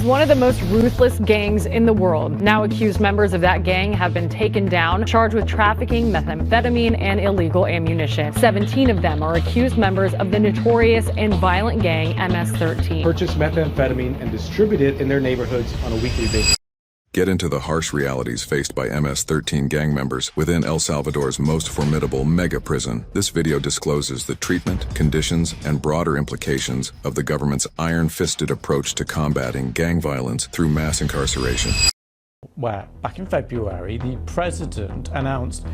One of the most ruthless gangs in the world. Now accused members of that gang have been taken down, charged with trafficking methamphetamine and illegal ammunition. 17 of them are accused members of the notorious and violent gang Ms13. Purchase methamphetamine and distribute it in their neighborhoods on a weekly basis. Get into the harsh realities faced by Ms13 gang members within El Salvador's most formidable mega prison. This video discloses the treatment, conditions, and broader implications of the government's iron-fisted approach to combating gang violence through mass incarceration. Where, back in February, the president announced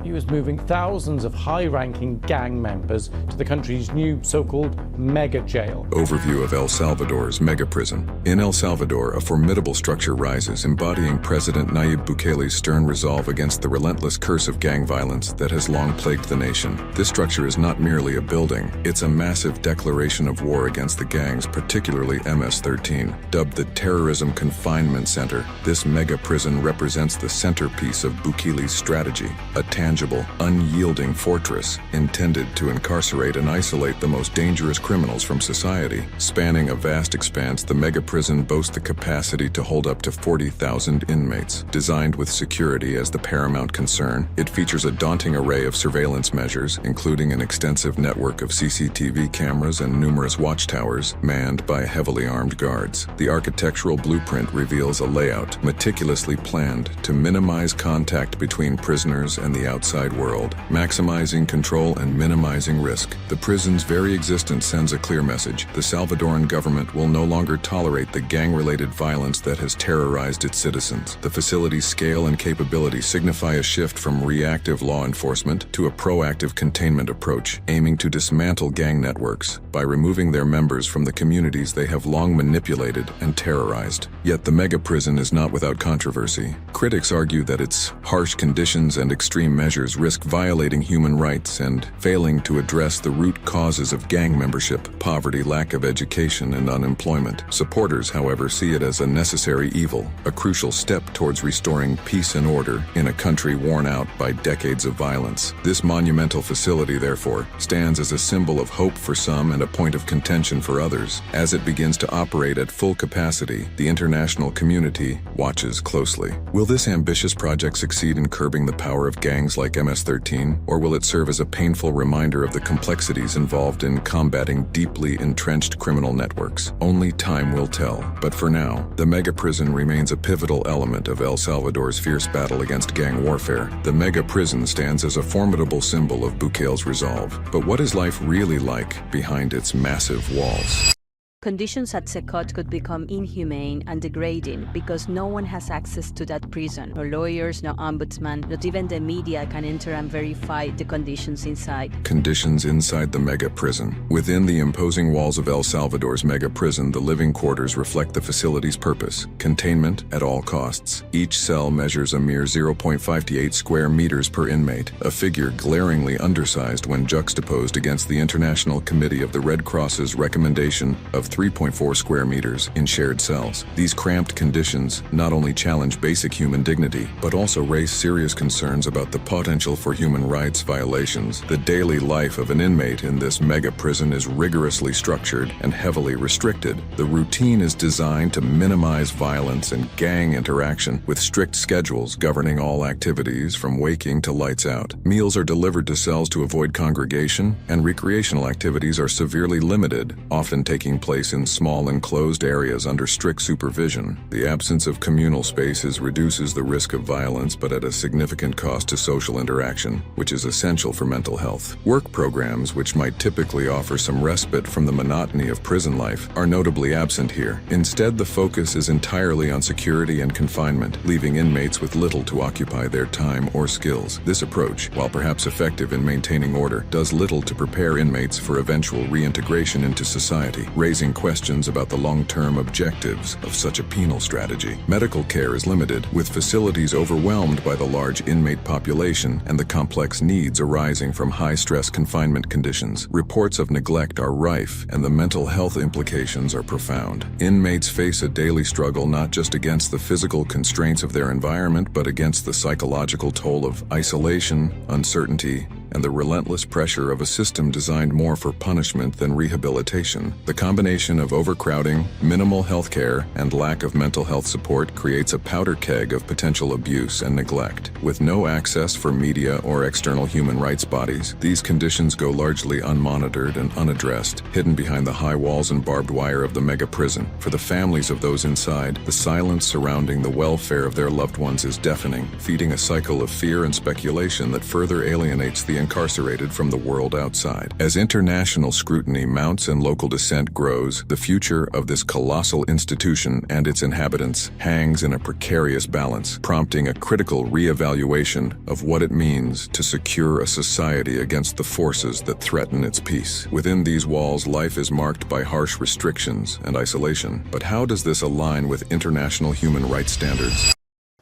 he was moving thousands of high-ranking gang members to the country's new so-called mega jail. Overview of El Salvador's mega prison. In El Salvador, a formidable structure rises, embodying President Nayib Bukele's stern resolve against the relentless curse of gang violence that has long plagued the nation. This structure is not merely a building, it's a massive declaration of war against the gangs, particularly Ms13. Dubbed the Terrorism Confinement Center, this mega prison represents the centerpiece of Bukele's strategy, a tangible, unyielding fortress intended to incarcerate and isolate the most dangerous criminals from society. Spanning a vast expanse, the mega prison boasts the capacity to hold up to 40,000 inmates. Designed with security as the paramount concern, it features a daunting array of surveillance measures, including an extensive network of CCTV cameras and numerous watchtowers manned by heavily armed guards. The architectural blueprint reveals a layout meticulously planned to minimize contact between prisoners and the outside world, maximizing control and minimizing risk. The prison's very existence sends a clear message. The Salvadoran government will no longer tolerate the gang-related violence that has terrorized its citizens. The facility's scale and capability signify a shift from reactive law enforcement to a proactive containment approach, aiming to dismantle gang networks by removing their members from the communities they have long manipulated and terrorized. Yet the mega prison is not without controversy. Critics argue that its harsh conditions and extreme measures risk violating human rights and failing to address the root causes of gang membership, poverty, lack of education, and unemployment. Supporters, however, see it as a necessary evil, a crucial step towards restoring peace and order in a country worn out by decades of violence. This monumental facility, therefore, stands as a symbol of hope for some and a point of contention for others. As it begins to operate at full capacity, the international community watches closely. Will this ambitious project succeed in curbing the power of gangs like Ms13, or will it serve as a painful reminder of the complexities involved in combating deeply entrenched criminal networks? Only time will tell. But for now, the mega prison remains a pivotal element of El Salvador's fierce battle against gang warfare. The mega prison stands as a formidable symbol of Bukele's resolve. But what is life really like behind its massive walls? Conditions at Secot could become inhumane and degrading because no one has access to that prison. No lawyers, no ombudsman, not even the media can enter and verify the conditions inside. Conditions inside the mega prison. Within the imposing walls of El Salvador's mega prison, the living quarters reflect the facility's purpose: containment at all costs. Each cell measures a mere 0.58 square meters per inmate, a figure glaringly undersized when juxtaposed against the International Committee of the Red Cross's recommendation of 3.4 square meters in shared cells. These cramped conditions not only challenge basic human dignity, but also raise serious concerns about the potential for human rights violations. The daily life of an inmate in this mega prison is rigorously structured and heavily restricted. The routine is designed to minimize violence and gang interaction, with strict schedules governing all activities from waking to lights out. Meals are delivered to cells to avoid congregation, and recreational activities are severely limited, often taking place in small enclosed areas under strict supervision. The absence of communal spaces reduces the risk of violence, but at a significant cost to social interaction, which is essential for mental health. Work programs, which might typically offer some respite from the monotony of prison life, are notably absent here. Instead, the focus is entirely on security and confinement, leaving inmates with little to occupy their time or skills. This approach, while perhaps effective in maintaining order, does little to prepare inmates for eventual reintegration into society, raising questions about the long-term objectives of such a penal strategy. Medical care is limited, with facilities overwhelmed by the large inmate population and the complex needs arising from high-stress confinement conditions. Reports of neglect are rife, and the mental health implications are profound. Inmates face a daily struggle not just against the physical constraints of their environment, but against the psychological toll of isolation, uncertainty, and the relentless pressure of a system designed more for punishment than rehabilitation. The combination of overcrowding, minimal health care, and lack of mental health support creates a powder keg of potential abuse and neglect. With no access for media or external human rights bodies, these conditions go largely unmonitored and unaddressed, hidden behind the high walls and barbed wire of the mega prison. For the families of those inside, the silence surrounding the welfare of their loved ones is deafening, feeding a cycle of fear and speculation that further alienates the incarcerated from the world outside. As international scrutiny mounts and local dissent grows, the future of this colossal institution and its inhabitants hangs in a precarious balance, prompting a critical re-evaluation of what it means to secure a society against the forces that threaten its peace. Within these walls, life is marked by harsh restrictions and isolation. But how does this align with international human rights standards?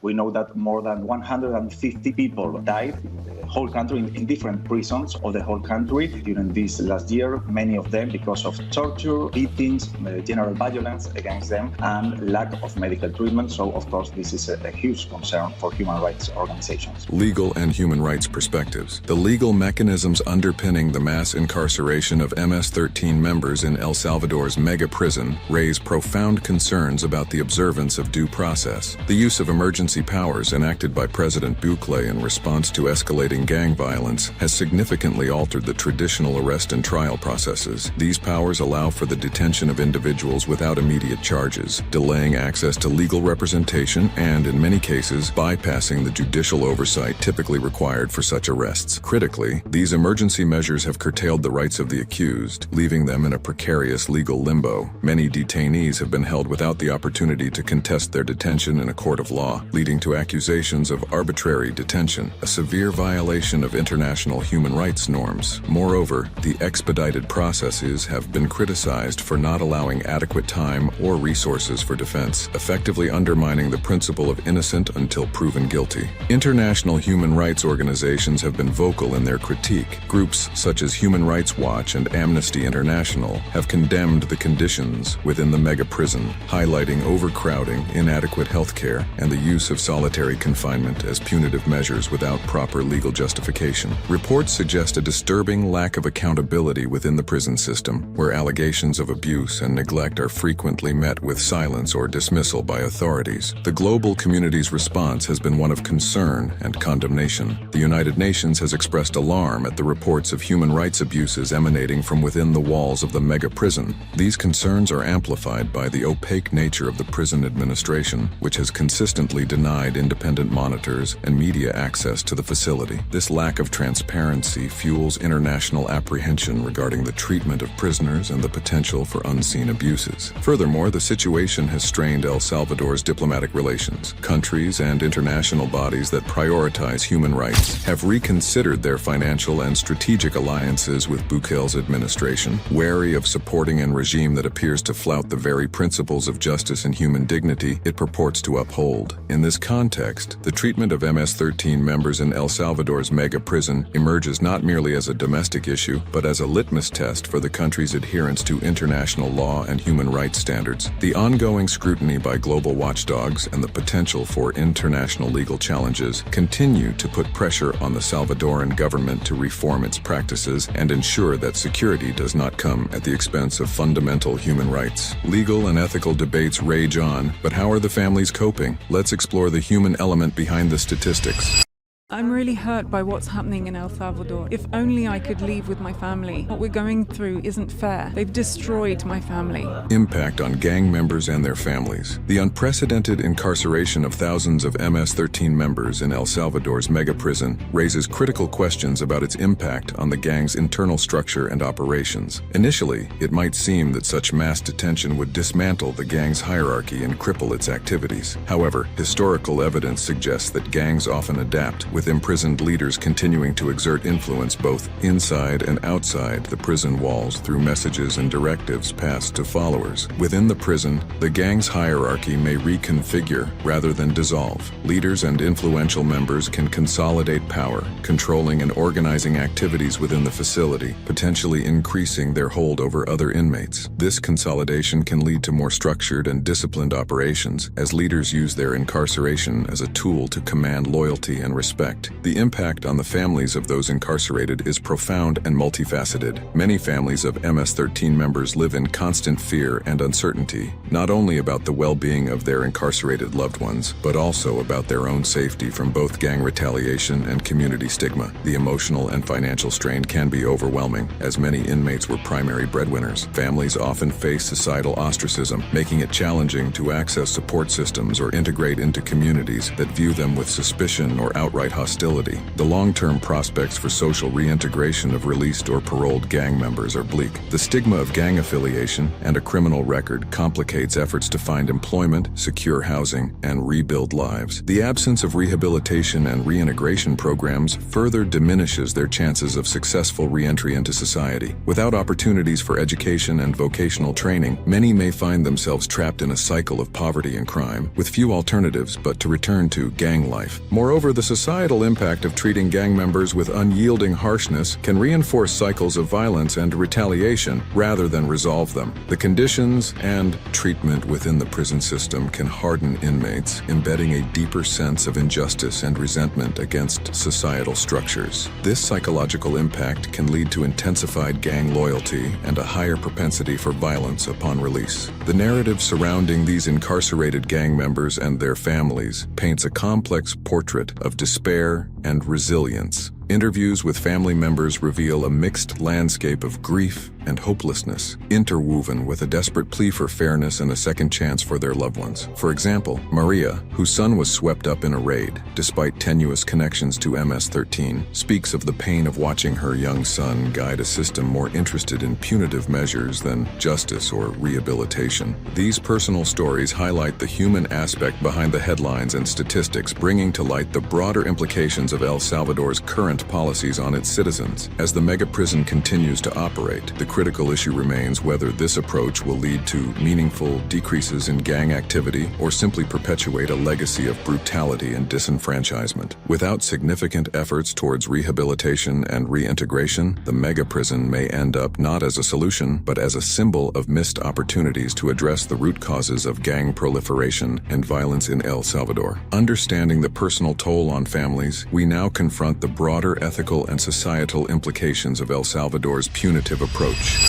We know that more than 150 people died in the whole country, in different prisons of the whole country during this last year, many of them because of torture, beatings, general violence against them, and lack of medical treatment. So, of course, this is a huge concern for human rights organizations. Legal and human rights perspectives. The legal mechanisms underpinning the mass incarceration of Ms13 members in El Salvador's mega prison raise profound concerns about the observance of due process. The use of emergency powers enacted by President Bukele in response to escalating gang violence has significantly altered the traditional arrest and trial processes. These powers allow for the detention of individuals without immediate charges, delaying access to legal representation and, in many cases, bypassing the judicial oversight typically required for such arrests. Critically, these emergency measures have curtailed the rights of the accused, leaving them in a precarious legal limbo. Many detainees have been held without the opportunity to contest their detention in a court of law, leading to accusations of arbitrary detention, a severe violation of international human rights norms. Moreover, the expedited processes have been criticized for not allowing adequate time or resources for defense, effectively undermining the principle of innocent until proven guilty. International human rights organizations have been vocal in their critique. Groups such as Human Rights Watch and Amnesty International have condemned the conditions within the mega prison, highlighting overcrowding, inadequate health care, and the use of solitary confinement as punitive measures without proper legal justification. Reports suggest a disturbing lack of accountability within the prison system, where allegations of abuse and neglect are frequently met with silence or dismissal by authorities. The global community's response has been one of concern and condemnation. The United Nations has expressed alarm at the reports of human rights abuses emanating from within the walls of the mega prison. These concerns are amplified by the opaque nature of the prison administration, which has consistently denied independent monitors and media access to the facility. This lack of transparency fuels international apprehension regarding the treatment of prisoners and the potential for unseen abuses. Furthermore, the situation has strained El Salvador's diplomatic relations. Countries and international bodies that prioritize human rights have reconsidered their financial and strategic alliances with Bukele's administration, wary of supporting a regime that appears to flout the very principles of justice and human dignity it purports to uphold. In this context, the treatment of Ms13 members in El Salvador's mega prison emerges not merely as a domestic issue, but as a litmus test for the country's adherence to international law and human rights standards. The ongoing scrutiny by global watchdogs and the potential for international legal challenges continue to put pressure on the Salvadoran government to reform its practices and ensure that security does not come at the expense of fundamental human rights. Legal and ethical debates rage on, but how are the families coping? Let's explore the human element behind the statistics. I'm really hurt by what's happening in El Salvador. If only I could leave with my family. What we're going through isn't fair. They've destroyed my family. Impact on gang members and their families. The unprecedented incarceration of thousands of Ms13 members in El Salvador's mega prison raises critical questions about its impact on the gang's internal structure and operations. Initially, it might seem that such mass detention would dismantle the gang's hierarchy and cripple its activities. However, historical evidence suggests that gangs often adapt, with imprisoned leaders continuing to exert influence both inside and outside the prison walls through messages and directives passed to followers. Within the prison, the gang's hierarchy may reconfigure rather than dissolve. Leaders and influential members can consolidate power, controlling and organizing activities within the facility, potentially increasing their hold over other inmates. This consolidation can lead to more structured and disciplined operations, as leaders use their incarceration as a tool to command loyalty and respect effect. The impact on the families of those incarcerated is profound and multifaceted. Many families of MS-13 members live in constant fear and uncertainty, not only about the well-being of their incarcerated loved ones, but also about their own safety from both gang retaliation and community stigma. The emotional and financial strain can be overwhelming, as many inmates were primary breadwinners. Families often face societal ostracism, making it challenging to access support systems or integrate into communities that view them with suspicion or outright hostility. The long-term prospects for social reintegration of released or paroled gang members are bleak. The stigma of gang affiliation and a criminal record complicates efforts to find employment, secure housing, and rebuild lives. The absence of rehabilitation and reintegration programs further diminishes their chances of successful reentry into society. Without opportunities for education and vocational training, many may find themselves trapped in a cycle of poverty and crime, with few alternatives but to return to gang life. Moreover, the societal impact of treating gang members with unyielding harshness can reinforce cycles of violence and retaliation rather than resolve them. The conditions and treatment within the prison system can harden inmates, embedding a deeper sense of injustice and resentment against societal structures. This psychological impact can lead to intensified gang loyalty and a higher propensity for violence upon release. The narrative surrounding these incarcerated gang members and their families paints a complex portrait of despair and resilience. Interviews with family members reveal a mixed landscape of grief and hopelessness, interwoven with a desperate plea for fairness and a second chance for their loved ones. For example, Maria, whose son was swept up in a raid, despite tenuous connections to MS-13, speaks of the pain of watching her young son guide a system more interested in punitive measures than justice or rehabilitation. These personal stories highlight the human aspect behind the headlines and statistics, bringing to light the broader implications of El Salvador's current policies on its citizens. As the mega prison continues to operate, the critical issue remains whether this approach will lead to meaningful decreases in gang activity or simply perpetuate a legacy of brutality and disenfranchisement. Without significant efforts towards rehabilitation and reintegration, the mega prison may end up not as a solution, but as a symbol of missed opportunities to address the root causes of gang proliferation and violence in El Salvador. Understanding the personal toll on families, we now confront the broader ethical and societal implications of El Salvador's punitive approach.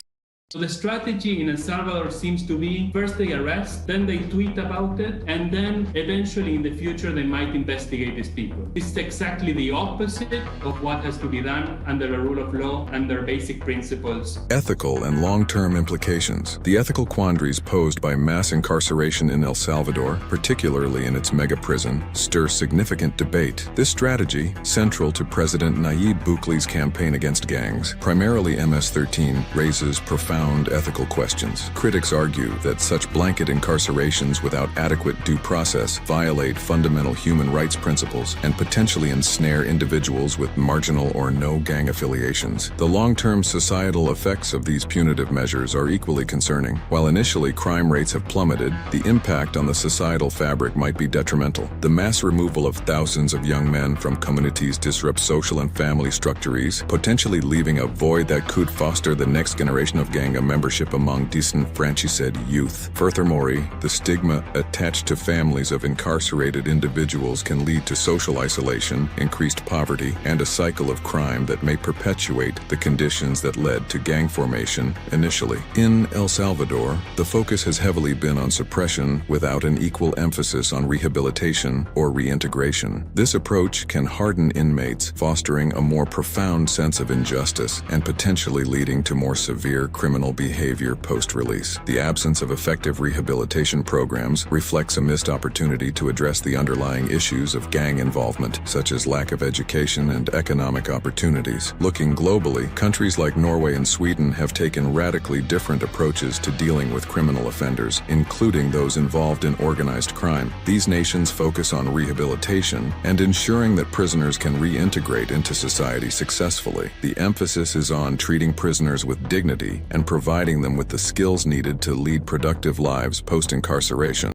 So the strategy in El Salvador seems to be first they arrest, then they tweet about it, and then eventually in the future they might investigate these people. This is exactly the opposite of what has to be done under the rule of law and their basic principles. Ethical and long-term implications. The ethical quandaries posed by mass incarceration in El Salvador, particularly in its mega prison, stir significant debate. This strategy, central to President Nayib Bukele's campaign against gangs, primarily MS-13, raises profound ethical questions. Critics argue that such blanket incarcerations without adequate due process violate fundamental human rights principles and potentially ensnare individuals with marginal or no gang affiliations. The long-term societal effects of these punitive measures are equally concerning. While initially crime rates have plummeted, the impact on the societal fabric might be detrimental. The mass removal of thousands of young men from communities disrupts social and family structures, potentially leaving a void that could foster the next generation of gang membership among disenfranchised youth. Furthermore, the stigma attached to families of incarcerated individuals can lead to social isolation, increased poverty, and a cycle of crime that may perpetuate the conditions that led to gang formation initially. In El Salvador, the focus has heavily been on suppression without an equal emphasis on rehabilitation or reintegration. This approach can harden inmates, fostering a more profound sense of injustice and potentially leading to more severe criminal behavior post-release. The absence of effective rehabilitation programs reflects a missed opportunity to address the underlying issues of gang involvement, such as lack of education and economic opportunities. Looking globally, countries like Norway and Sweden have taken radically different approaches to dealing with criminal offenders, including those involved in organized crime. These nations focus on rehabilitation and ensuring that prisoners can reintegrate into society successfully. The emphasis is on treating prisoners with dignity and providing them with the skills needed to lead productive lives post-incarceration.